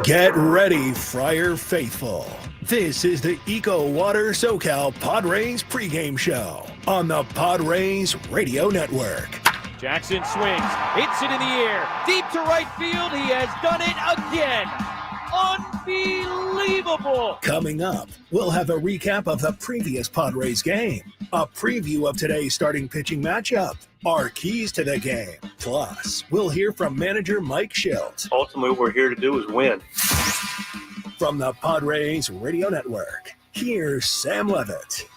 Get ready, Friar Faithful. This is the EcoWater SoCal Padres pregame show on the Padres Radio Network. Jackson swings, hits it in the air, deep to right field. He has done it again. Unbelievable. Coming up, we'll have a recap of the previous Padres game, a preview of today's starting pitching matchup, our keys to the game. Plus, we'll hear from manager Mike Shildt. Ultimately, what we're here to do is win. From the Padres Radio Network, here's Sam Levitt.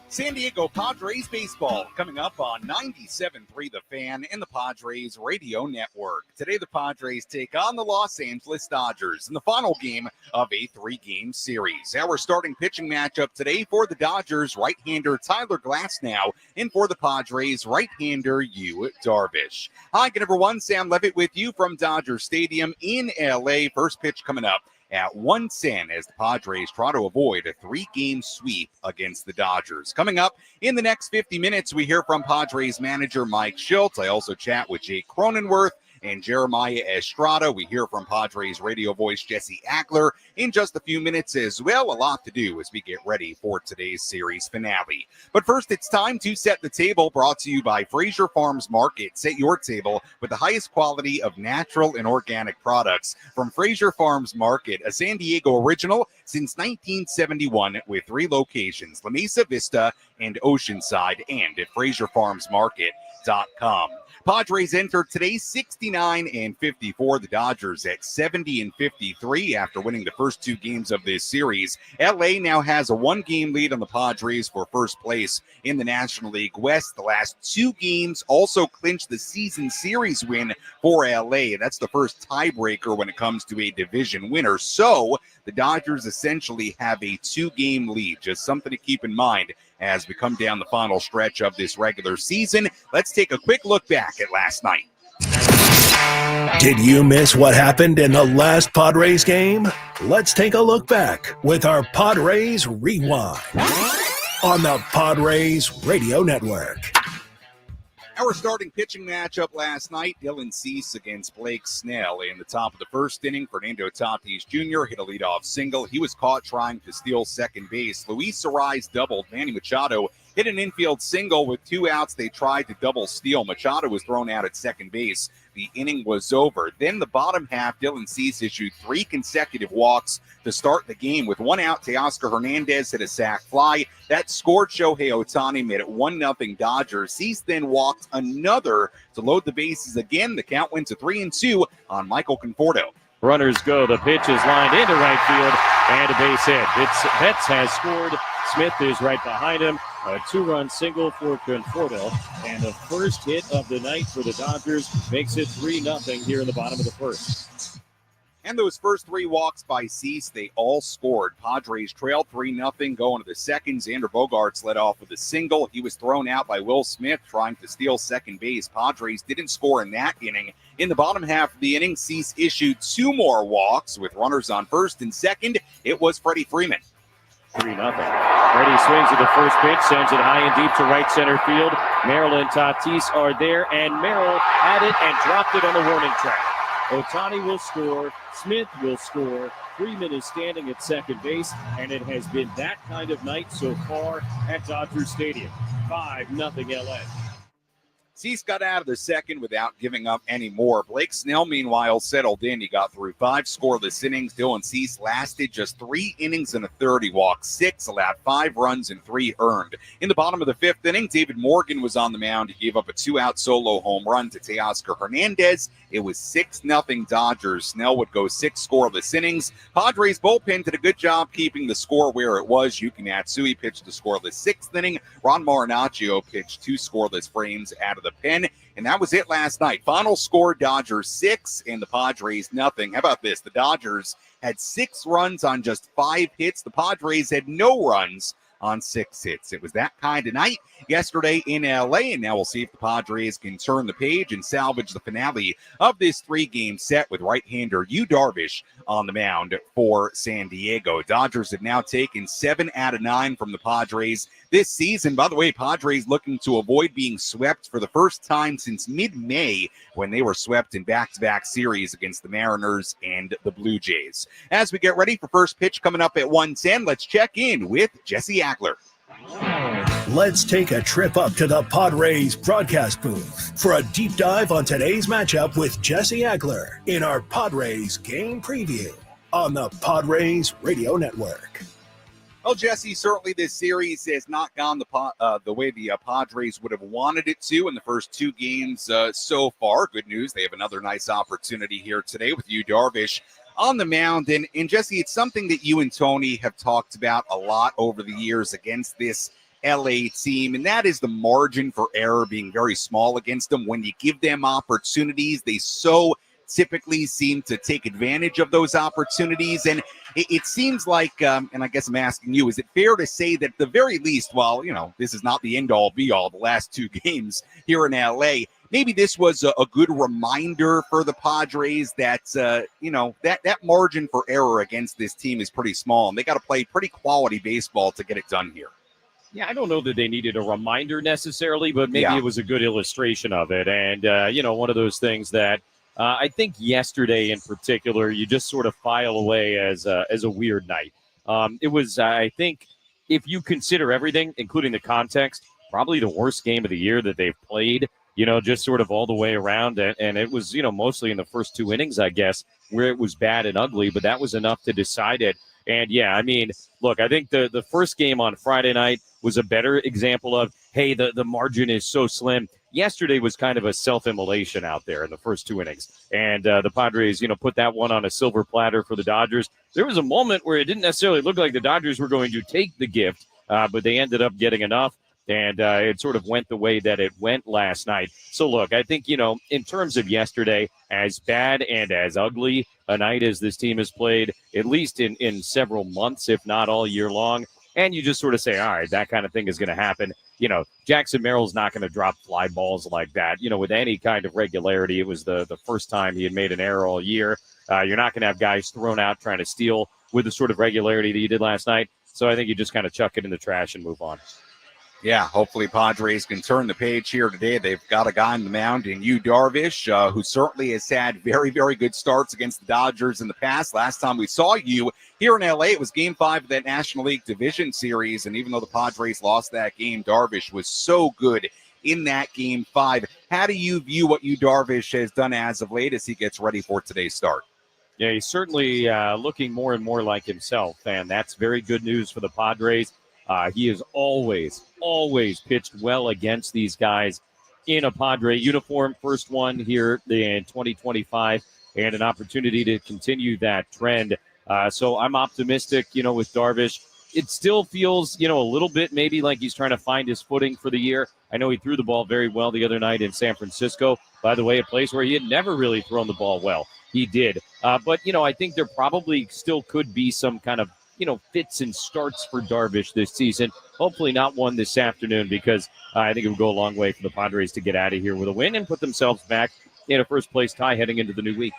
San Diego Padres baseball coming up on 97.3 The Fan and the Padres Radio Network. Today, the Padres take on the Los Angeles Dodgers in the final game of a three-game series. Our starting pitching matchup today for the Dodgers, right-hander Tyler Glasnow, and for the Padres, right-hander Yu Darvish. Hi again, everyone. Sam Levitt with you from Dodger Stadium in L.A. First pitch coming up at 1:10 as the Padres try to avoid a three-game sweep against the Dodgers. Coming up in the next 50 minutes, we hear from Padres manager Mike Shildt. I also chat with Jake Croninworth and Jeremiah Estrada. We hear from Padres radio voice Jesse Agler in just a few minutes as well. A lot to do as we get ready for today's series finale. But first, it's time to set the table, brought to you by Fraser Farms Market. Set your table with the highest quality of natural and organic products from Fraser Farms Market, a San Diego original since 1971 with 3 locations, La Mesa Vista and Oceanside, and at FraserFarmsMarket.com. Padres entered today 69-54. The Dodgers at 70-53 after winning the first 2 games of this series. LA now has a 1-game lead on the Padres for first place in the National League West. The last 2 games also clinched the season series win for LA. That's the first tiebreaker when it comes to a division winner. So the Dodgers essentially have a 2-game lead. Just something to keep in mind as we come down the final stretch of this regular season. Let's take a quick look back at last night. Did you miss what happened in the last Padres game? Let's take a look back with our Padres Rewind on the Padres Radio Network. Our starting pitching matchup last night, Dylan Cease against Blake Snell. In the top of the first inning, Fernando Tatis Jr. hit a leadoff single. He was caught trying to steal second base. Luis Arraez doubled. Manny Machado hit an infield single with 2 outs. They tried to double steal. Machado was thrown out at second base. The inning was over. Then the bottom half, Dylan Cease issued 3 consecutive walks to start the game. With 1 out, Teoscar Hernandez hit a sac fly. That scored Shohei Ohtani, made it 1-0 Dodgers. Cease then walked another to load the bases again. The count went to 3-2 on Michael Conforto. Runners go. The pitch is lined into right field and a base hit. Betts has scored. Smith is right behind him. A 2-run single for Conforto. And the first hit of the night for the Dodgers makes it 3-0 here in the bottom of the first. And those first 3 walks by Cease, they all scored. Padres trailed 3-0 going to the second. Xander Bogaerts led off with a single. He was thrown out by Will Smith trying to steal second base. Padres didn't score in that inning. In the bottom half of the inning, Cease issued 2 more walks with runners on first and second. It was Freddie Freeman. 3-0. Freddie swings at the first pitch, sends it high and deep to right center field. Merrill and Tatis are there, and Merrill had it and dropped it on the warning track. Ohtani will score. Smith will score. Freeman is standing at second base, and it has been that kind of night so far at Dodger Stadium. 5-0 LA. Cease got out of the second without giving up any more. Blake Snell, meanwhile, settled in. He got through 5 scoreless innings. Dylan Cease lasted just 3 innings and a third. He walked 6, allowed 5 runs, and 3 earned. In the bottom of the 5th inning, David Morgan was on the mound. He gave up a 2-out solo home run to Teoscar Hernandez. It was 6-0 Dodgers. Snell would go 6 scoreless innings. Padres bullpen did a good job keeping the score where it was. Yuki Matsui pitched the scoreless 6th inning. Ron Marinaccio pitched 2 scoreless frames out of the pen, and that was it last night. Final score, Dodgers 6 and the Padres nothing. How about this? The Dodgers had 6 runs on just 5 hits. The Padres had no runs on 6 hits. It was that kind of night yesterday in LA, and now we'll see if the Padres can turn the page and salvage the finale of this 3-game set with right-hander Yu Darvish on the mound for San Diego. Dodgers have now taken 7 out of 9 from the Padres. This this season. By the way, Padres looking to avoid being swept for the first time since mid-May when they were swept in back-to-back series against the Mariners and the Blue Jays. As we get ready for first pitch coming up at 1:10, let's check in with Jesse Agler. Let's take a trip up to the Padres broadcast booth for a deep dive on today's matchup with Jesse Agler in our Padres game preview on the Padres Radio Network. Well, Jesse, certainly this series has not gone the way the Padres would have wanted it to in the first two games so far. Good news, they have another nice opportunity here today with Yu Darvish on the mound. And Jesse, it's something that you and Tony have talked about a lot over the years against this LA team, and that is the margin for error being very small against them. When you give them opportunities, they so typically seem to take advantage of those opportunities. And it seems like, and I guess I'm asking you, is it fair to say that at the very least, while, this is not the end-all be-all, the last two games here in LA, maybe this was a good reminder for the Padres that, that margin for error against this team is pretty small, and they got to play pretty quality baseball to get it done here. Yeah, I don't know that they needed a reminder necessarily, but maybe it was a good illustration of it. And, one of those things that I think yesterday in particular, you just sort of file away as a weird night. It was, I think, if you consider everything, including the context, probably the worst game of the year that they've played, just sort of all the way around. And it was, mostly in the first two innings, I guess, where it was bad and ugly, but that was enough to decide it. And, look, I think the first game on Friday night was a better example of, hey, the margin is so slim. Yesterday was kind of a self-immolation out there in the first two innings. And the Padres, put that one on a silver platter for the Dodgers. There was a moment where it didn't necessarily look like the Dodgers were going to take the gift, but they ended up getting enough. And it sort of went the way that it went last night. So, look, I think, in terms of yesterday, as bad and as ugly a night as this team has played, at least in several months, if not all year long, and you just sort of say, all right, that kind of thing is going to happen. Jackson Merrill's not going to drop fly balls like that, with any kind of regularity. It was the first time he had made an error all year. You're not going to have guys thrown out trying to steal with the sort of regularity that you did last night. So I think you just kind of chuck it in the trash and move on. Yeah, hopefully Padres can turn the page here today. They've got a guy on the mound in Yu Darvish, who certainly has had very, very good starts against the Dodgers in the past. Last time we saw you here in LA, it was Game 5 of that National League Division Series, and even though the Padres lost that game, Darvish was so good in that Game 5. How do you view what Yu Darvish has done as of late as he gets ready for today's start? Yeah, he's certainly looking more and more like himself, and that's very good news for the Padres. He has always pitched well against these guys in a Padre uniform. First one here in 2025, and an opportunity to continue that trend. So I'm optimistic, with Darvish. It still feels, a little bit maybe like he's trying to find his footing for the year. I know he threw the ball very well the other night in San Francisco. By the way, a place where he had never really thrown the ball well. He did. But, I think there probably still could be some kind of, fits and starts for Darvish this season. Hopefully not one this afternoon, because I think it would go a long way for the Padres to get out of here with a win and put themselves back in a first-place tie heading into the new week.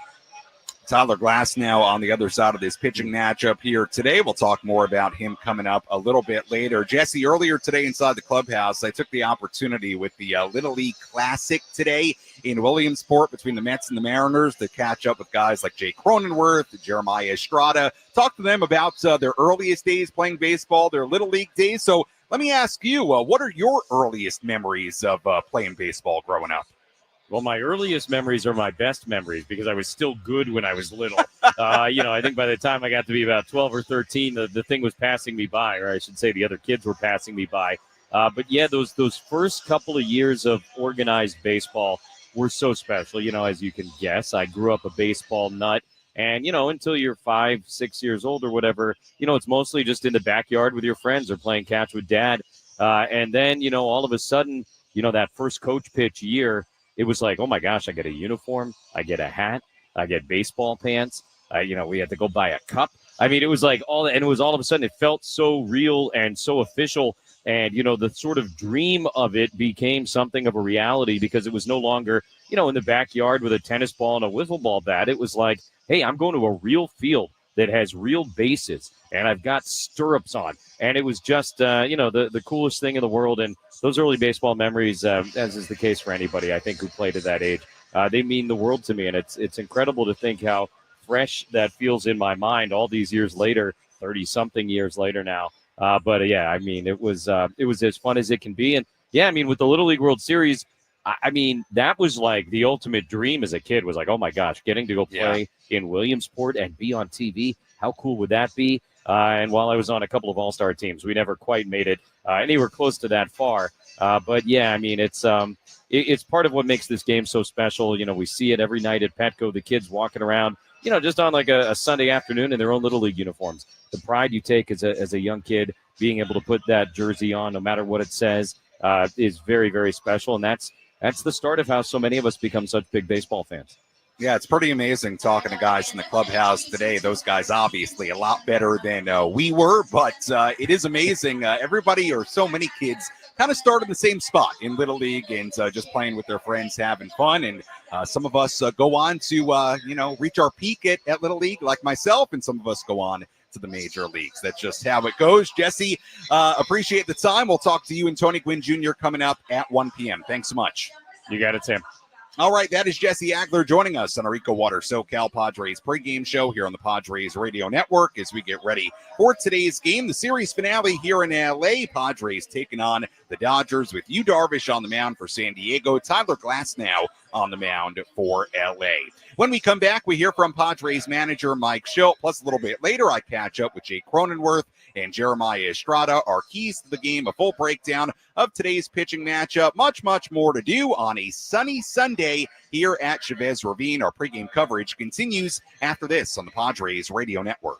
Tyler Glasnow on the other side of this pitching matchup here today. We'll talk more about him coming up a little bit later. Jesse, earlier today inside the clubhouse, I took the opportunity with the Little League Classic today in Williamsport between the Mets and the Mariners to catch up with guys like Jake Croninworth, Jeremiah Estrada, talk to them about their earliest days playing baseball, their Little League days. So let me ask you, what are your earliest memories of playing baseball growing up? Well, my earliest memories are my best memories because I was still good when I was little. I think by the time I got to be about 12 or 13, the thing was passing me by, or I should say the other kids were passing me by. But yeah, those first couple of years of organized baseball were so special. As you can guess, I grew up a baseball nut. And, until you're 5, 6 years old or whatever, it's mostly just in the backyard with your friends or playing catch with dad. And then, all of a sudden, that first coach pitch year, it was like, oh my gosh, I get a uniform, I get a hat, I get baseball pants. We had to go buy a cup. I mean, it was like all of a sudden it felt so real and so official. And, the sort of dream of it became something of a reality because it was no longer, in the backyard with a tennis ball and a wiffle ball bat. It was like, hey, I'm going to a real field that has real bases, and I've got stirrups on. And it was just, the coolest thing in the world. And those early baseball memories, as is the case for anybody, I think, who played at that age, they mean the world to me. And it's incredible to think how fresh that feels in my mind all these years later, 30-something years later now. It was as fun as it can be. And, with the Little League World Series, that was like the ultimate dream as a kid, was like, oh, my gosh, getting to go play in Williamsport and be on TV. How cool would that be? And while I was on a couple of all-star teams, we never quite made it anywhere close to that far. It's part of what makes this game so special. We see it every night at Petco, the kids walking around, just on like a Sunday afternoon in their own Little League uniforms. The pride you take as a young kid, being able to put that jersey on, no matter what it says, is very, very special. And that's the start of how so many of us become such big baseball fans. Yeah, it's pretty amazing talking to guys in the clubhouse today. Those guys obviously a lot better than we were, but it is amazing. Everybody, or so many kids, kind of start in the same spot in Little League and just playing with their friends, having fun. And some of us go on to, reach our peak at Little League like myself, and some of us go on to the major leagues. That's just how it goes. Jesse, appreciate the time. We'll talk to you and Tony Gwynn Jr. coming up at 1 p.m. Thanks so much. You got it, Tim. All right, that is Jesse Agler joining us on our EcoWater SoCal Padres pregame show here on the Padres Radio Network as we get ready for today's game, the series finale here in L.A. Padres taking on the Dodgers with Yu Darvish on the mound for San Diego, Tyler Glasnow on the mound for L.A. When we come back, we hear from Padres manager Mike Shildt, plus a little bit later I catch up with Jake Croninworth and Jeremiah Estrada, our keys to the game, a full breakdown of today's pitching matchup. Much, much more to do on a sunny Sunday here at Chavez Ravine. Our pregame coverage continues after this on the Padres Radio Network.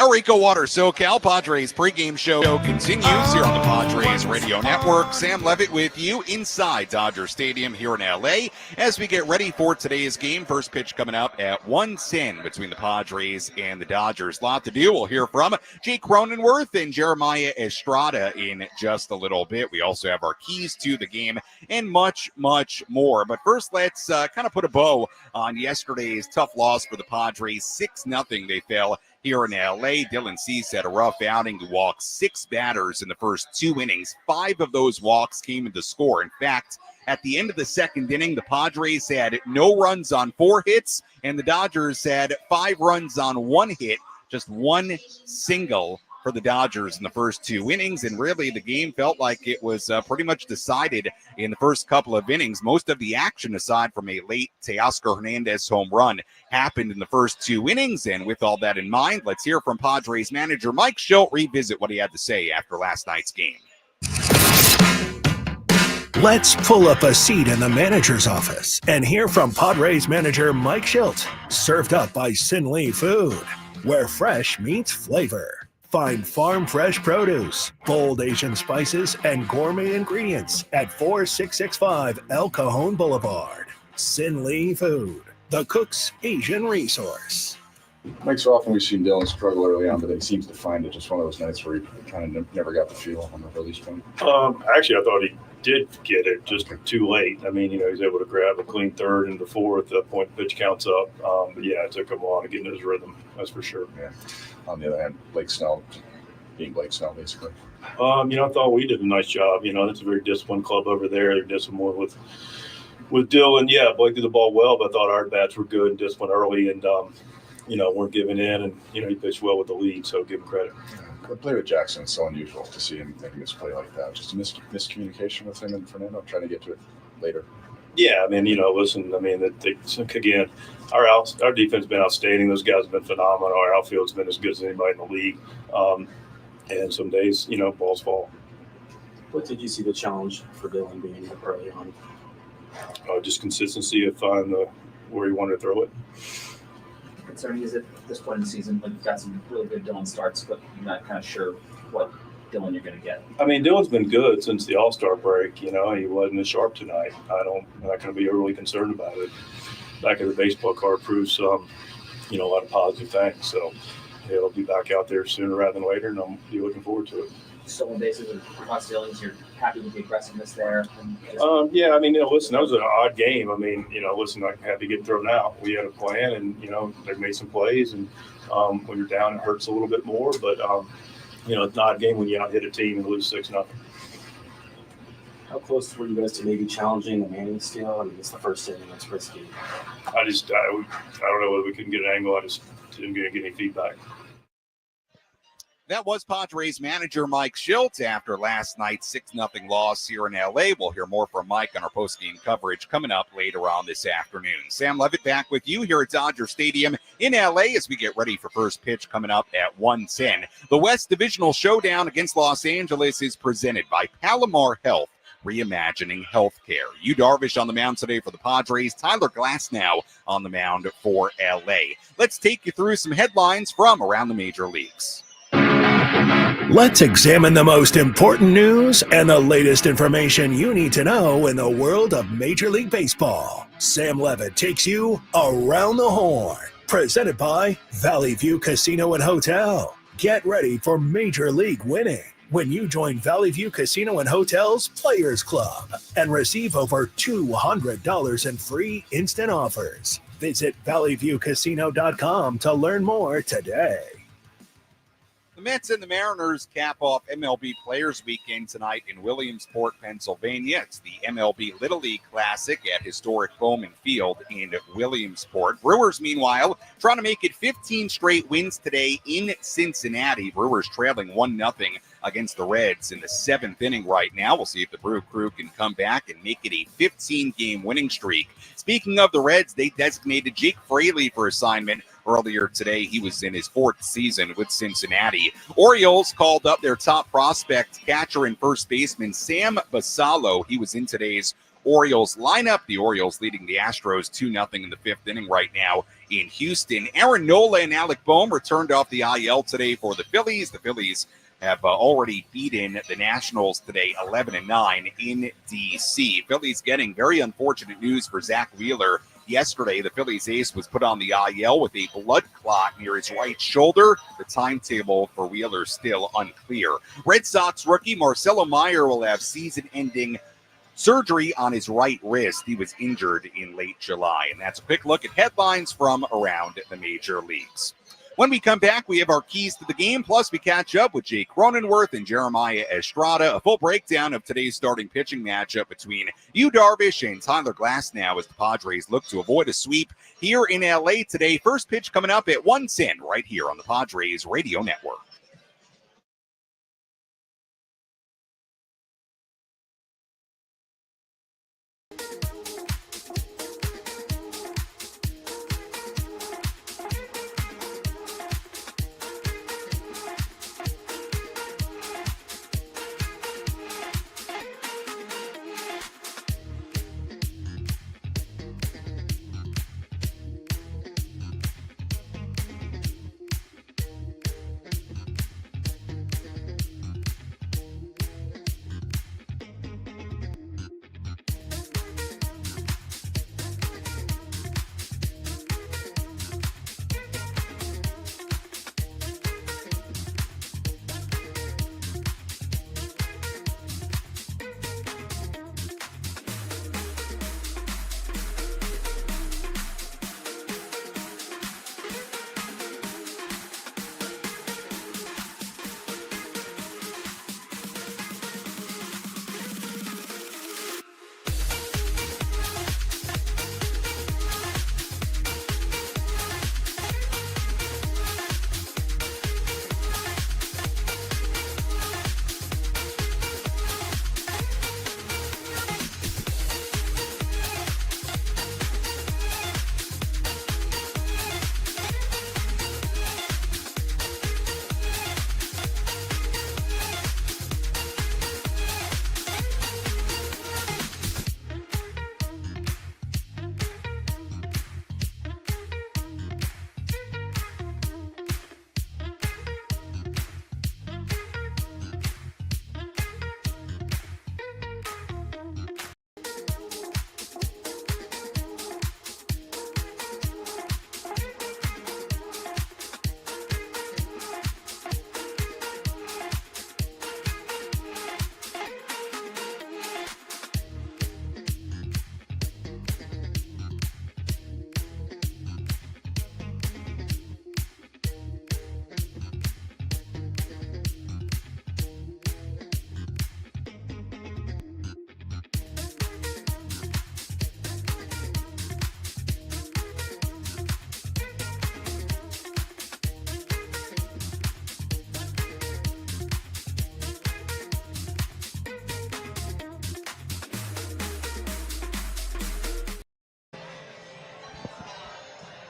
Our EcoWater SoCal Padres pregame show continues here on the Padres Radio Network. Sam Levitt with you inside Dodger Stadium here in LA as we get ready for today's game. First pitch coming up at 1:10 between the Padres and the Dodgers. Lot to do. We'll hear from Jake Croninworth and Jeremiah Estrada in just a little bit. We also have our keys to the game and much, much more. But first, let's kind of put a bow on yesterday's tough loss for the Padres. 6-0 they fell here in LA. Dylan Cease had a rough outing. He walked 6 batters in the first 2 innings. 5 of those walks came in the score. In fact, at the end of the second inning, the Padres had no runs on 4 hits, and the Dodgers had 5 runs on 1 hit. Just 1 single for the Dodgers in the first 2 innings, and really the game felt like it was pretty much decided in the first couple of innings. Most of the action, aside from a late Teoscar Hernandez home run, happened in the first 2 innings, and with all that in mind, let's hear from Padres manager Mike Shildt revisit what he had to say after last night's game. Let's pull up a seat in the manager's office and hear from Padres manager Mike Shildt, served up by Sin Lee Food, where fresh meets flavor. Find farm fresh produce, bold Asian spices, and gourmet ingredients at 4665 El Cajon Boulevard. Sin Lee Food, the cook's Asian resource. Mike, so often we've seen Dylan struggle early on, but he seems to find it just one of those nights where he kind of never got the feel on the release point. Actually, I thought he did get it just too late. I mean, he was able to grab a clean third in the fourth. The point pitch counts up. But yeah, it took him a while to get in his rhythm. That's for sure. Yeah. On the other hand, Blake Snell, being Blake Snell, basically. I thought we did a nice job. It's a very disciplined club over there. They're disciplined with Dylan. Yeah, Blake did the ball well, but I thought our bats were good and disciplined early, and weren't giving in, and he pitched well with the lead, so give him credit. The play with Jackson is so unusual to see him make a misplay like that. Just a miscommunication with him and Fernando. I'm trying to get to it later. Yeah, listen, again, our defense has been outstanding. Those guys have been phenomenal. Our outfield's been as good as anybody in the league. And some days, balls fall. What did you see the challenge for Dylan being early on? Just consistency of finding where he wanted to throw it. Concerning is at this point in the season, you've got some really good Dylan starts, but you're not kind of sure what Dylan you're going to get. Dylan's been good since the All-Star break. He wasn't as sharp tonight. I'm not going to be overly concerned about it. Back of the baseball card proves, a lot of positive things. So he'll be back out there sooner rather than later, and I'm looking forward to it. Stolen bases and caught stealings, you're happy with the aggressiveness there? Listen, that was an odd game. I'm happy to get thrown out. We had a plan, and, they made some plays, and when you're down, it hurts a little bit more. But, it's not a game when you out-hit a team and lose 6-0. How close were you guys to maybe challenging the Manning steal? It's the first inning. That's risky. I don't know whether we couldn't get an angle. I just didn't get any feedback. That was Padres manager Mike Shildt after last night's 6-0 loss here in LA. We'll hear more from Mike on our postgame coverage coming up later on this afternoon. Sam Levitt back with you here at Dodger Stadium in LA as we get ready for first pitch coming up at 1:10. The West Divisional Showdown against Los Angeles is presented by Palomar Health, reimagining healthcare. Yu Darvish on the mound today for the Padres. Tyler Glasnow on the mound for LA. Let's take you through some headlines from around the major leagues. Let's examine the most important news and the latest information you need to know in the world of Major League Baseball. Sam Levitt takes you around the horn. Presented by Valley View Casino and Hotel. Get ready for Major League winning when you join Valley View Casino and Hotel's Players Club and receive over $200 in free instant offers. Visit valleyviewcasino.com to learn more today. The Mets and the Mariners cap off MLB Players Weekend tonight in Williamsport, Pennsylvania. It's the MLB Little League Classic at historic Bowman Field in Williamsport. Brewers, meanwhile, trying to make it 15 straight wins today in Cincinnati. Brewers trailing 1-0 against the Reds in the 7th inning right now. We'll see if the Brew Crew can come back and make it a 15-game winning streak. Speaking of the Reds, they designated Jake Fraley for assignment earlier today. He was in his 4th season with Cincinnati. Orioles called up their top prospect, catcher and first baseman Sam Basallo. He was in today's Orioles lineup. The Orioles leading the Astros 2-0 in the 5th inning right now in Houston. Aaron Nola and Alec Boehm returned off the IL today for the Phillies. The Phillies have already beaten the Nationals today 11-9 in D.C. Phillies getting very unfortunate news for Zach Wheeler. Yesterday, the Phillies ace was put on the IL with a blood clot near his right shoulder. The timetable for Wheeler still unclear. Red Sox rookie Marcelo Meyer will have season-ending surgery on his right wrist. He was injured in late July. And that's a quick look at headlines from around the major leagues. When we come back, we have our keys to the game, plus we catch up with Jake Croninworth and Jeremiah Estrada. A full breakdown of today's starting pitching matchup between Yu Darvish and Tyler Glasnow as the Padres look to avoid a sweep here in L.A. today. First pitch coming up at 1:10 right here on the Padres Radio Network.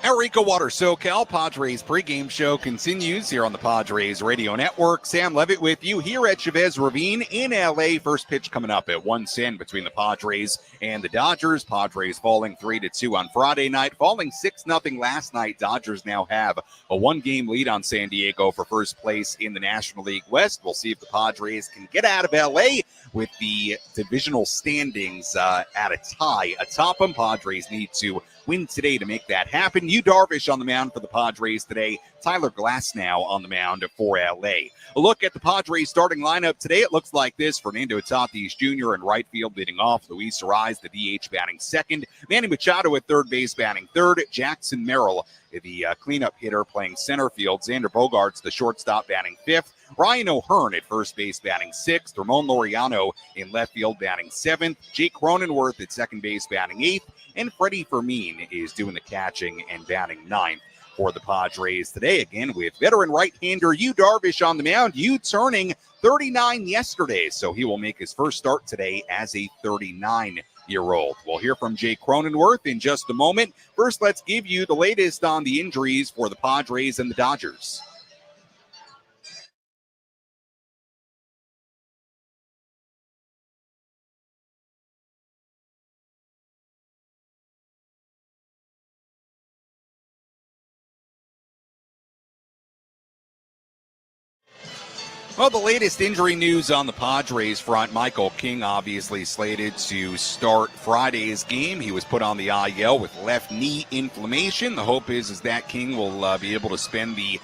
Our EcoWater SoCal Padres pregame show continues here on the Padres Radio Network. Sam Levitt with you here at Chavez Ravine in LA. First pitch coming up at 1:10 between the Padres and the Dodgers. Padres falling 3-2 on Friday night, falling 6-0 last night. Dodgers now have a one-game lead on San Diego for first place in the National League West. We'll see if the Padres can get out of LA with the divisional standings at a tie atop them. Padres need to win today to make that happen. Yu Darvish on the mound for the Padres today. Tyler Glasnow on the mound for LA. A look at the Padres starting lineup today. It looks like this. Fernando Tatis Jr. in right field leading off. Luis Arraez, the DH, batting second. Manny Machado at third base batting third. Jackson Merrill, the cleanup hitter, playing center field. Xander Bogaerts, the shortstop, batting fifth. Ryan O'Hearn at first base batting sixth. Ramon Laureano in left field batting seventh. Jake Croninworth at second base batting eighth. And Freddie Fermin is doing the catching and batting ninth for the Padres today. Again, with veteran right-hander Yu Darvish on the mound. Yu turning 39 yesterday, so he will make his first start today as a 39-year-old. We'll hear from Jake Croninworth in just a moment. First, let's give you the latest on the injuries for the Padres and the Dodgers. Well, the latest injury news on the Padres front, Michael King obviously slated to start Friday's game. He was put on the IL with left knee inflammation. The hope is that King will be able to spend the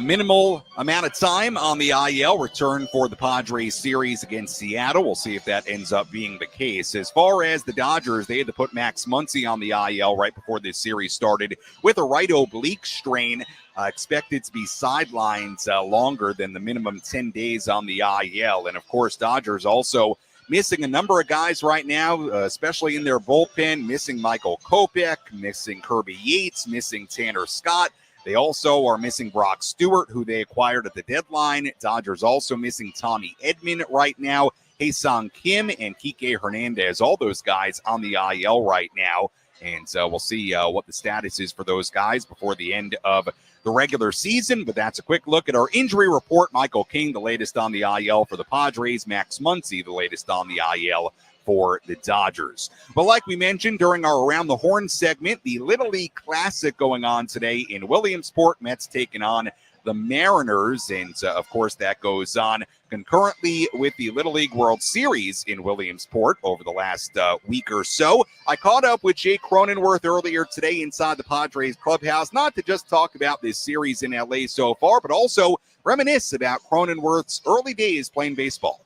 minimal amount of time on the IL, return for the Padres series against Seattle. We'll see if that ends up being the case. As far as the Dodgers, they had to put Max Muncy on the IL right before this series started with a right oblique strain. Expected to be sidelined longer than the minimum 10 days on the IL. And, of course, Dodgers also missing a number of guys right now, especially in their bullpen, missing Michael Kopech, missing Kirby Yates, missing Tanner Scott. They also are missing Brock Stewart, who they acquired at the deadline. Dodgers also missing Tommy Edman right now, Hae-Sung Kim, and Kike Hernandez, all those guys on the IL right now. And we'll see what the status is for those guys before the end of the regular season. But that's a quick look at our injury report. Michael King, the latest on the IL for the Padres. Max Muncy, the latest on the IL for the Dodgers. But like we mentioned during our Around the Horn segment, the Little League Classic going on today in Williamsport. Mets taking on the Mariners, and of course that goes on concurrently with the Little League World Series in Williamsport over the last week or so. I caught up with Jake Croninworth earlier today inside the Padres clubhouse, not to just talk about this series in LA so far, but also reminisce about Croninworth's early days playing baseball.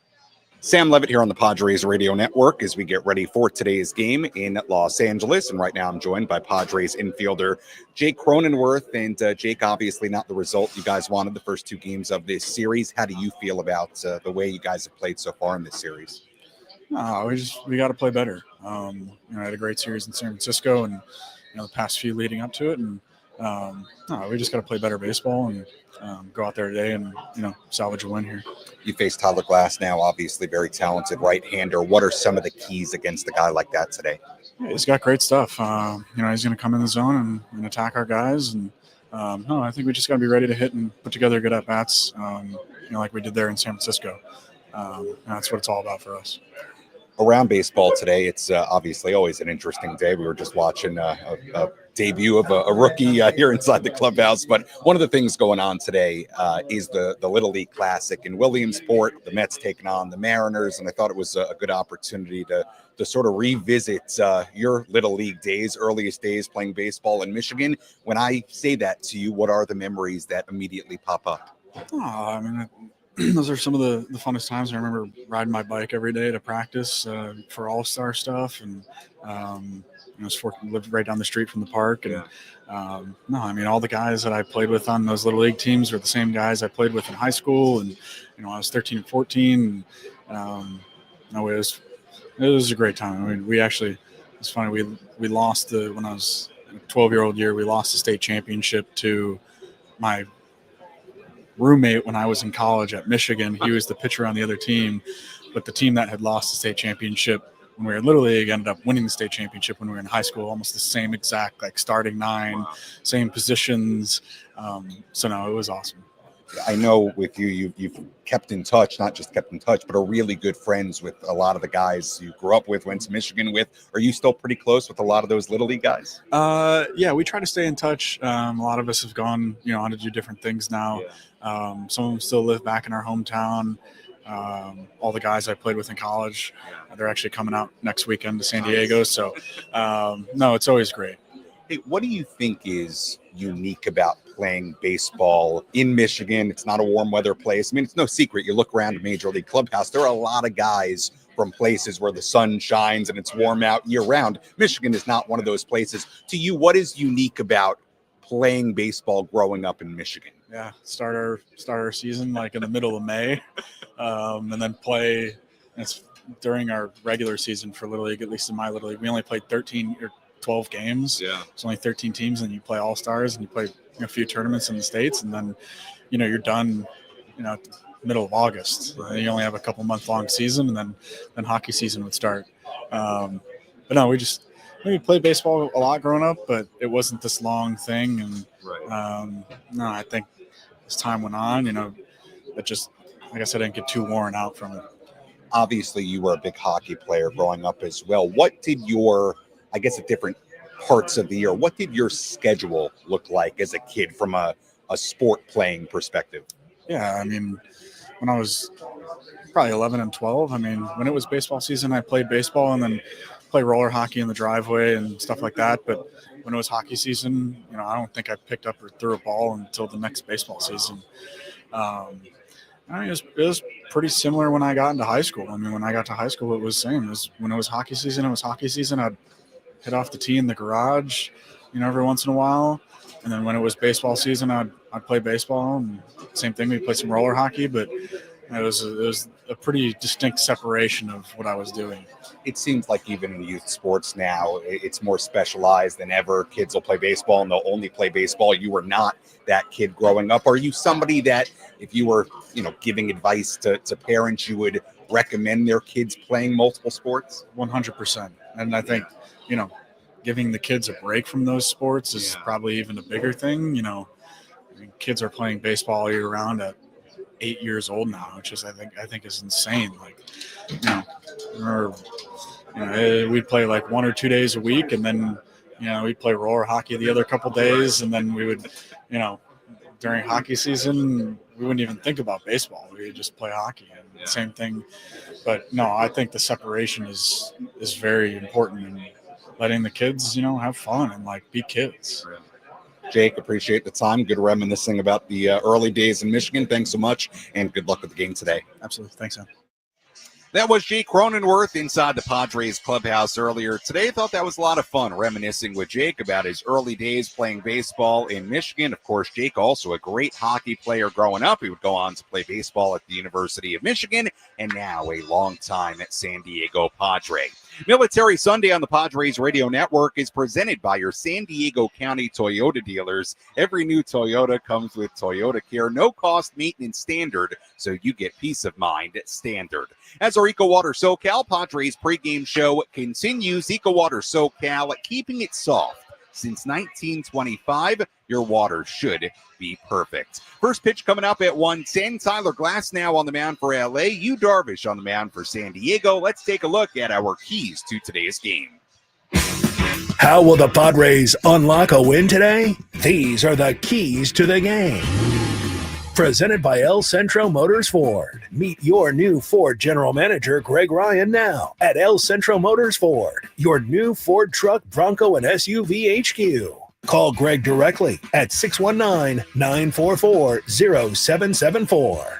Sam Levitt here on the Padres Radio Network as we get ready for today's game in Los Angeles. And right now I'm joined by Padres infielder Jake Croninworth. And Jake, obviously not the result you guys wanted the first two games of this series. How do you feel about the way you guys have played so far in this series? We got to play better. I had a great series in San Francisco and the past few leading up to it. And we just got to play better baseball and go out there today and, salvage a win here. You face Tyler Glass now, obviously very talented right-hander. What are some of the keys against a guy like that today? Yeah, he's got great stuff. He's going to come in the zone and attack our guys. And, I think we just got to be ready to hit and put together good at-bats, like we did there in San Francisco. That's what it's all about for us. Around baseball today, it's obviously always an interesting day. We were just watching a debut of a rookie here inside the clubhouse. But one of the things going on today is the Little League Classic in Williamsport. The Mets taking on the Mariners, and I thought it was a good opportunity to sort of revisit your Little League days, earliest days playing baseball in Michigan. When I say that to you, what are the memories that immediately pop up? Those are some of the funnest times. I remember riding my bike every day to practice for all-star stuff, and lived right down the street from the park. And all the guys that I played with on those Little League teams were the same guys I played with in high school, and I was 13 and 14. And, it was a great time. It's funny. We lost when I was a 12-year-old year. We lost the state championship to my roommate when I was in college at Michigan. He was the pitcher on the other team, but the team that had lost the state championship when we were in Little League ended up winning the state championship when we were in high school. Almost the same exact starting nine, same positions. It was awesome. I know with you, you've kept in touch, not just kept in touch, but are really good friends with a lot of the guys you grew up with, went to Michigan with. Are you still pretty close with a lot of those Little League guys? Yeah, we try to stay in touch. A lot of us have gone, on to do different things now. Some of them still live back in our hometown. All the guys I played with in college, they're actually coming out next weekend to San Diego. So, it's always great. Hey, what do you think is unique about playing baseball in Michigan? It's not a warm weather place. It's no secret. You look around a major league clubhouse, there are a lot of guys from places where the sun shines and it's warm out year round. Michigan is not one of those places. To you, what is unique about playing baseball growing up in Michigan? Yeah, start our season in the middle of May, and then play. It's during our regular season for Little League, at least in my Little League, we only played 13 or 12 games. Yeah, it's only 13 teams, and you play all stars, and you play a few tournaments in the States, and then you're done. Middle of August. You only have a couple month-long season, and then hockey season would start. But no, we played baseball a lot growing up, but it wasn't this long thing. And I think as time went on, it just, like I said, I didn't get too worn out from it. Obviously, you were a big hockey player growing up as well. What did at different parts of the year, what did your schedule look like as a kid from a sport playing perspective? Yeah, when I was probably 11 and 12. I mean, when it was baseball season, I played baseball and then play roller hockey in the driveway and stuff like that. But when it was hockey season, I don't think I picked up or threw a ball until the next baseball season. I mean, it was pretty similar when I got into high school. I mean, when I got to high school, it was the same. When it was hockey season, it was hockey season. I'd hit off the tee in the garage, every once in a while. And then when it was baseball season, I'd play baseball. And same thing, we'd play some roller hockey. But it was a pretty distinct separation of what I was doing. It seems like even in youth sports now, it's more specialized than ever. Kids will play baseball and they'll only play baseball. You were not that kid growing up. Are you somebody that if you were, giving advice to parents, you would recommend their kids playing multiple sports? 100%. And I think, giving the kids a break from those sports is probably even a bigger thing. I mean, kids are playing baseball all year round at 8 years old now, which is I think is insane. Like, we'd play like 1 or 2 days a week, and then we'd play roller hockey the other couple days, and then we would during hockey season we wouldn't even think about baseball. We would just play hockey, and same thing. But no, I think the separation is very important, and letting the kids have fun and like be kids. Jake, appreciate the time. Good reminiscing about the early days in Michigan. Thanks so much, and good luck with the game today. Absolutely. Thanks, Sam. That was Jake Croninworth inside the Padres clubhouse earlier today. I thought that was a lot of fun, reminiscing with Jake about his early days playing baseball in Michigan. Of course, Jake also a great hockey player growing up. He would go on to play baseball at the University of Michigan, and now a long-time San Diego Padre. Military Sunday on the Padres Radio Network is presented by your San Diego County Toyota dealers. Every new Toyota comes with Toyota Care, no-cost maintenance standard, so you get peace of mind standard. As our EcoWater SoCal Padres pregame show continues, EcoWater SoCal keeping it soft. Since 1925, your water should be perfect. First pitch coming up at 1:10. Tyler Glasnow on the mound for LA. Yu Darvish on the mound for San Diego. Let's take a look at our keys to today's game. How will the Padres unlock a win today? These are the keys to the game. Presented by El Centro Motors Ford. Meet your new Ford General Manager, Greg Ryan, now at El Centro Motors Ford, your new Ford truck, Bronco, and SUV HQ. Call Greg directly at 619-944-0774.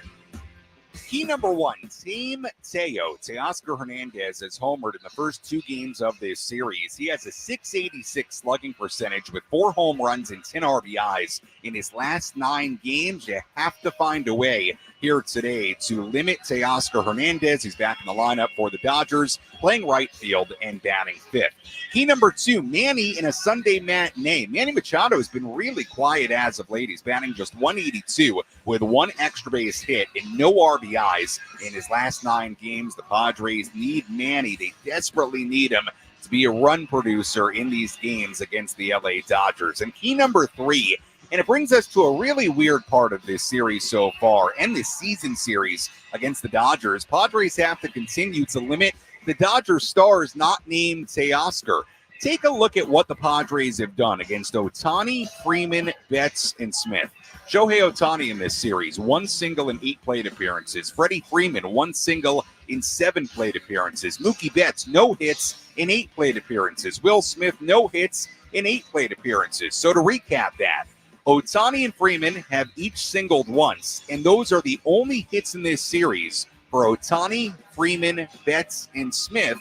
Key number 1, Team Teo. Teoscar Hernandez has homered in the first 2 games of this series. He has a .686 slugging percentage with 4 home runs and 10 RBIs in his last 9 games. You have to find a way here today to limit Teoscar Hernandez. He's back in the lineup for the Dodgers, playing right field and batting 5th. Key number 2, Manny in a Sunday matinee. Manny Machado has been really quiet as of late. He's batting just .182 with 1 extra base hit and no RBIs in his last 9 games. The Padres need Manny. They desperately need him to be a run producer in these games against the LA Dodgers. And key number 3, and it brings us to a really weird part of this series so far and this season series against the Dodgers. Padres have to continue to limit the Dodgers stars not named Teoscar. Take a look at what the Padres have done against Ohtani, Freeman, Betts, and Smith. Shohei Ohtani in this series, 1 single in 8 plate appearances. Freddie Freeman, 1 single in 7 plate appearances. Mookie Betts, no hits in 8 plate appearances. Will Smith, no hits in 8 plate appearances. So to recap that, Ohtani and Freeman have each singled once, and those are the only hits in this series for Ohtani, Freeman, Betts, and Smith.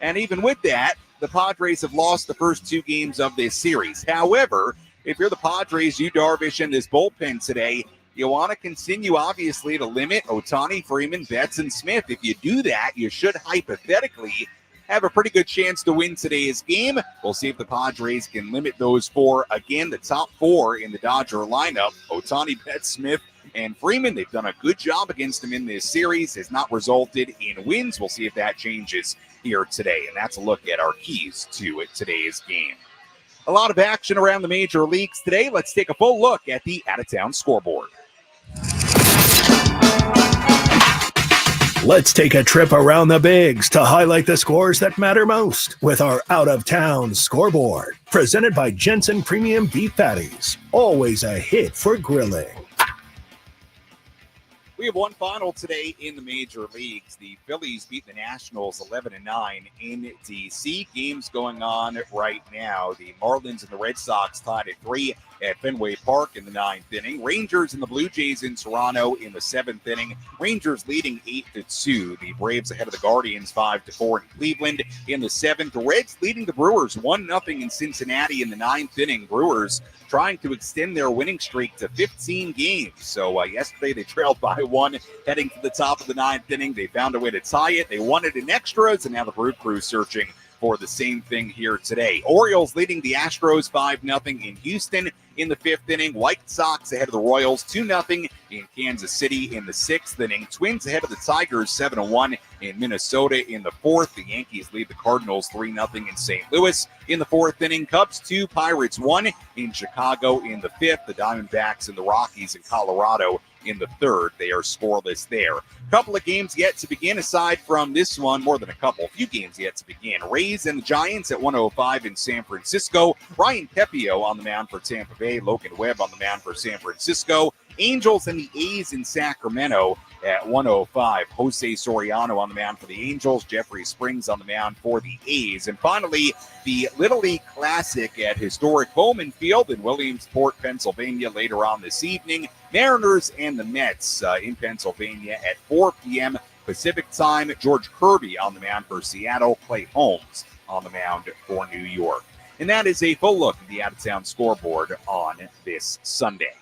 And even with that, the Padres have lost the first 2 games of this series. However, if you're the Padres, Yu Darvish, in this bullpen today, you want to continue, obviously, to limit Ohtani, Freeman, Betts, and Smith. If you do that, you should hypothetically have a pretty good chance to win today's game. We'll see if the Padres can limit those 4. Again, the top 4 in the Dodger lineup, Ohtani, Betts, Smith, and Freeman. They've done a good job against him in this series. Has not resulted in wins. We'll see if that changes here today. And that's a look at our keys to today's game. A lot of action around the major leagues today. Let's take a full look at the out-of-town scoreboard. Let's take a trip around the bigs to highlight the scores that matter most with our out-of-town scoreboard. Presented by Jensen Premium Beef Patties. Always a hit for grilling. We have one final today in the major leagues. The Phillies beat the Nationals 11-9 in D.C. Games going on right now. The Marlins and the Red Sox tied at 3 at Fenway Park in the 9th inning. Rangers and the Blue Jays in Toronto in the 7th inning. Rangers leading 8-2. The Braves ahead of the Guardians 5-4 in Cleveland in the 7th. The Reds leading the Brewers 1-0 in Cincinnati in the 9th inning. Brewers trying to extend their winning streak to 15 games. So yesterday they trailed by 1 heading to the top of the 9th inning. They found a way to tie it. They won it in extras, and now the Brew Crew searching for the same thing here today. Orioles leading the Astros 5-0 in Houston in the 5th inning. White Sox ahead of the Royals 2-0 in Kansas City in the 6th inning. Twins ahead of the Tigers 7-1 in Minnesota in the 4th. The Yankees lead the Cardinals 3-0 in St. Louis in the 4th inning. Cubs 2, Pirates 1 in Chicago in the 5th. The Diamondbacks and the Rockies in Colorado in the 3rd. They are scoreless there. Couple of games yet to begin aside from this one. More than a few games yet to begin. Rays and the Giants at 1:05 in San Francisco. Ryan Pepio on the mound for Tampa Bay. Logan Webb on the mound for San Francisco. Angels and the A's in Sacramento at 1:05. Jose Soriano on the mound for the Angels. Jeffrey Springs on the mound for the A's. And finally, the Little League Classic at historic Bowman Field in Williamsport, Pennsylvania later on this evening. Mariners and the Mets in Pennsylvania at 4 p.m. Pacific time. George Kirby on the mound for Seattle. Clay Holmes on the mound for New York. And that is a full look at the out-of-town scoreboard on this Sunday.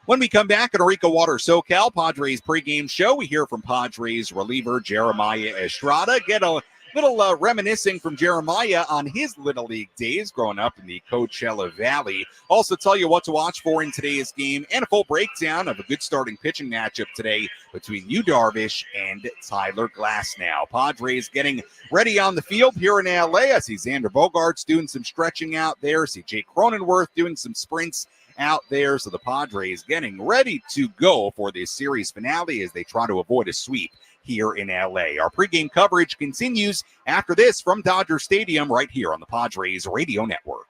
When we come back at our EcoWater SoCal Padres pregame show, we hear from Padres reliever Jeremiah Estrada. Get a little reminiscing from Jeremiah on his Little League days growing up in the Coachella Valley. Also tell you what to watch for in today's game and a full breakdown of a good starting pitching matchup today between Yu Darvish and Tyler Glasnow. Padres getting ready on the field here in LA. I see Xander Bogaerts doing some stretching out there. I see Jake Croninworth doing some sprints out there. So the Padres getting ready to go for this series finale as they try to avoid a sweep here in LA. Our pregame coverage continues after this from Dodger Stadium right here on the Padres Radio Network.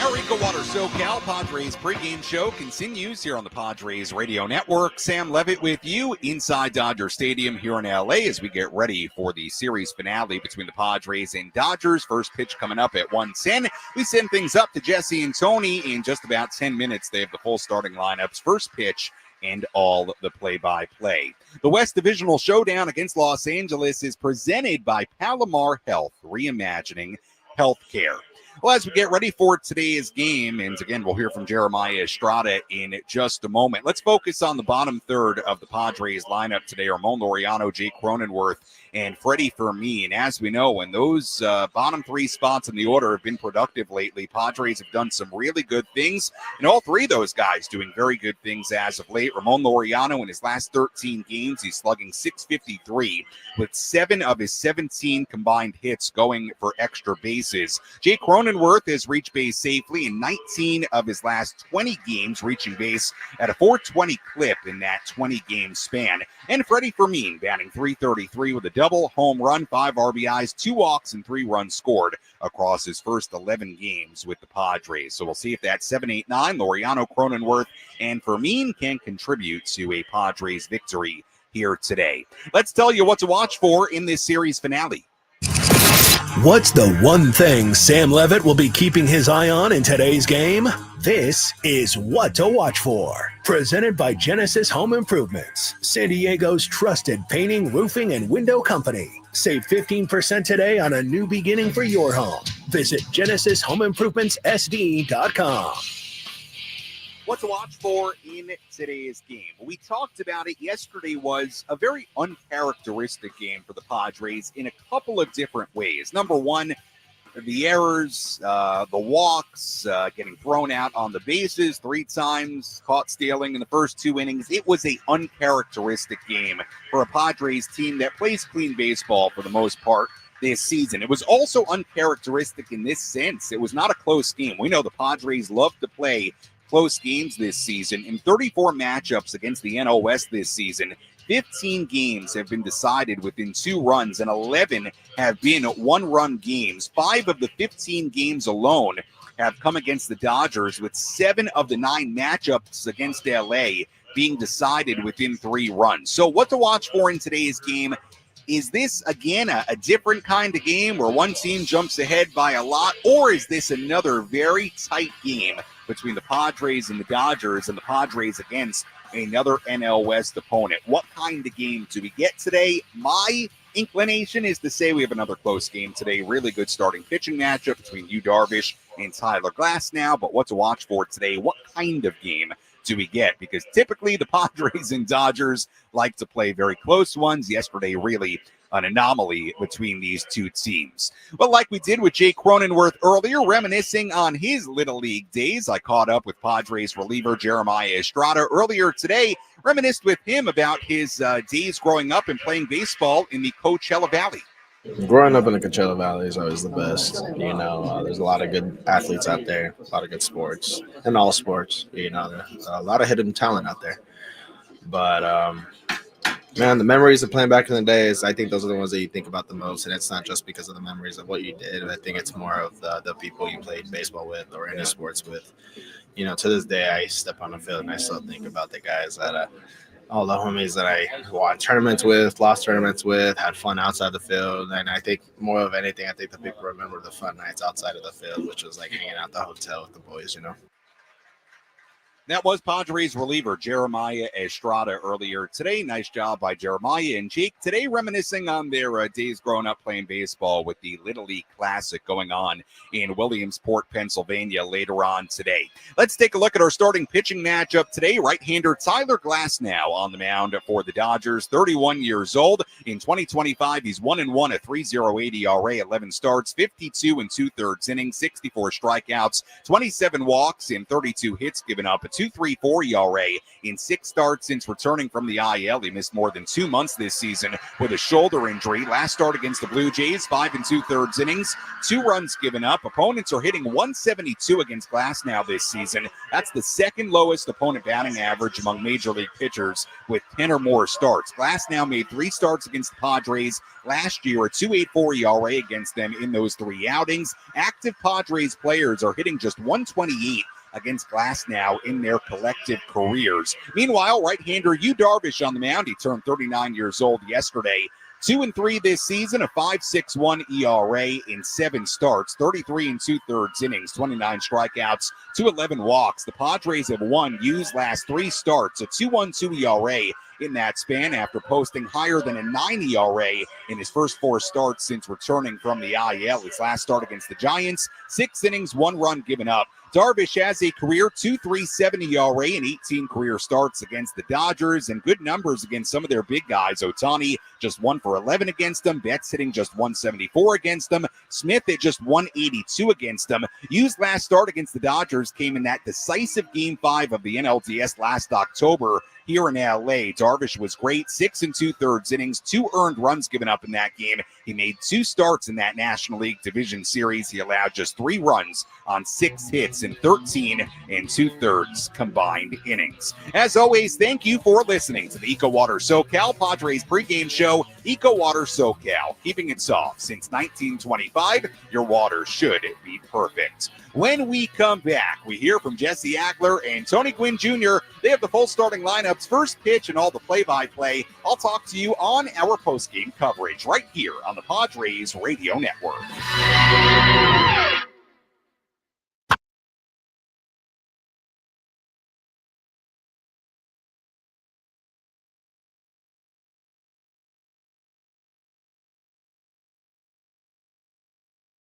Our EcoWater SoCal Padres pregame show continues here on the Padres Radio Network. Sam Levitt with you inside Dodger Stadium here in LA as we get ready for the series finale between the Padres and Dodgers. First pitch coming up at 1:10. We send things up to Jesse and Tony in just about 10 minutes. They have the full starting lineups, first pitch, and all the play-by-play. The West Divisional Showdown against Los Angeles is presented by Palomar Health, reimagining healthcare. Well, as we get ready for today's game, and again, we'll hear from Jeremiah Estrada in just a moment. Let's focus on the bottom third of the Padres lineup today. Ramon Laureano, Jake Croninworth, and Freddie Fermin. As we know, when those bottom three spots in the order have been productive lately, Padres have done some really good things, and all three of those guys doing very good things as of late. Ramon Laureano, in his last 13 games, he's slugging .653 with 7 of his 17 combined hits going for extra bases. Jake Croninworth has reached base safely in 19 of his last 20 games, reaching base at a .420 clip in that 20-game span. And Freddie Fermin batting .333 with a double, home run, 5 RBIs, 2 walks, and 3 runs scored across his first 11 games with the Padres. So we'll see if that 7-8-9, Laureano, Croninworth, and Fermin can contribute to a Padres victory here today. Let's tell you what to watch for in this series finale. What's the one thing Sam Levitt will be keeping his eye on in today's game? This is What to Watch For, presented by Genesis Home Improvements, San Diego's trusted painting, roofing, and window company. Save 15% today on a new beginning for your home. Visit GenesisHomeImprovementsSD.com. What to watch for in today's game. We talked about it yesterday. Was a very uncharacteristic game for the Padres in a couple of different ways. Number one, the errors, the walks, getting thrown out on the bases 3 times, caught stealing in the first 2 innings. It was a uncharacteristic game for a Padres team that plays clean baseball for the most part this season. It was also uncharacteristic in this sense. It was not a close game. We know the Padres love to play close games this season. In 34 matchups against the NL West this season, 15 games have been decided within 2 runs, and 11 have been 1-run games. 5 of the 15 games alone have come against the Dodgers, with 7 of the 9 matchups against LA being decided within 3 runs. So what to watch for in today's game? Is this, again, a different kind of game where one team jumps ahead by a lot, or is this another very tight game between the Padres and the Dodgers, and the Padres against another NL West opponent? What kind of game do we get today? My inclination is to say we have another close game today. Really good starting pitching matchup between Yu Darvish and Tyler Glasnow. But what to watch for today? What kind of game do we get? Because typically the Padres and Dodgers like to play very close ones. Yesterday, really an anomaly between these two teams. But like we did with Jake Croninworth earlier, reminiscing on his Little League days, I caught up with Padres reliever Jeremiah Estrada earlier today, reminisced with him about his days growing up and playing baseball in the Coachella Valley. Growing up in the Coachella Valley is always the best. You know, there's a lot of good athletes out there, a lot of good sports, and all sports. You know, there's a lot of hidden talent out there. But, man, the memories of playing back in the day is, I think those are the ones that you think about the most. And it's not just because of the memories of what you did. I think it's more of the people you played baseball with or any sports with. You know, to this day, I step on the field and I still think about the guys that all the homies that I won tournaments with, lost tournaments with, had fun outside the field. And I think more of anything, I think the people remember the fun nights outside of the field, which was like hanging out at the hotel with the boys, you know. That was Padres reliever Jeremiah Estrada earlier today. Nice job by Jeremiah and Jake today, reminiscing on their days growing up playing baseball with the Little League Classic going on in Williamsport, Pennsylvania later on today. Let's take a look at our starting pitching matchup today. Right-hander Tyler Glasnow on the mound for the Dodgers, 31 years old. In 2025, he's 1-1, a 3.08 ERA, 11 starts, 52 2/3 innings, 64 strikeouts, 27 walks, and 32 hits given up, a 2.34 ERA in 6 starts since returning from the IL. He missed more than 2 months this season with a shoulder injury. Last start against the Blue Jays, 5 2/3 innings, 2 runs given up. Opponents are hitting 172 against Glasnow this season. That's the second lowest opponent batting average among major league pitchers with 10 or more starts. Glasnow made 3 starts against the Padres last year, a 2.84 ERA against them in those 3 outings. Active Padres players are hitting just 128 against Glasnow in their collective careers. Meanwhile, right-hander Yu Darvish on the mound. He turned 39 years old yesterday. 2-3 this season, a 5.61 ERA in 7 starts, 33 2/3 innings, 29 strikeouts, 211 walks. The Padres have won Yu's last 3 starts, a 2.12 ERA in that span after posting higher than a 9 ERA in his first 4 starts since returning from the IL. His last start against the Giants, 6 innings, 1 run given up. Darvish has a career 2.37 ERA in 18 career starts against the Dodgers and good numbers against some of their big guys. Ohtani just 1 for 11 against them. Betts hitting just 174 against them. Smith at just 182 against them. Yu's last start against the Dodgers came in that decisive Game 5 of the NLDS last October here in LA. Darvish was great, 6 2/3 innings, 2 earned runs given up in that game. He made 2 starts in that National League Division Series. He allowed just 3 runs on 6 hits in 13 2/3 combined innings. As always, thank you for listening to the EcoWater SoCal Padres pregame show. EcoWater SoCal, keeping it soft since 1925. Your water should be perfect. When we come back, we hear from Jesse Agler and Tony Gwynn Jr. They have the full starting lineups, first pitch, and all the play-by-play. I'll talk to you on our postgame coverage right here on the Padres Radio Network.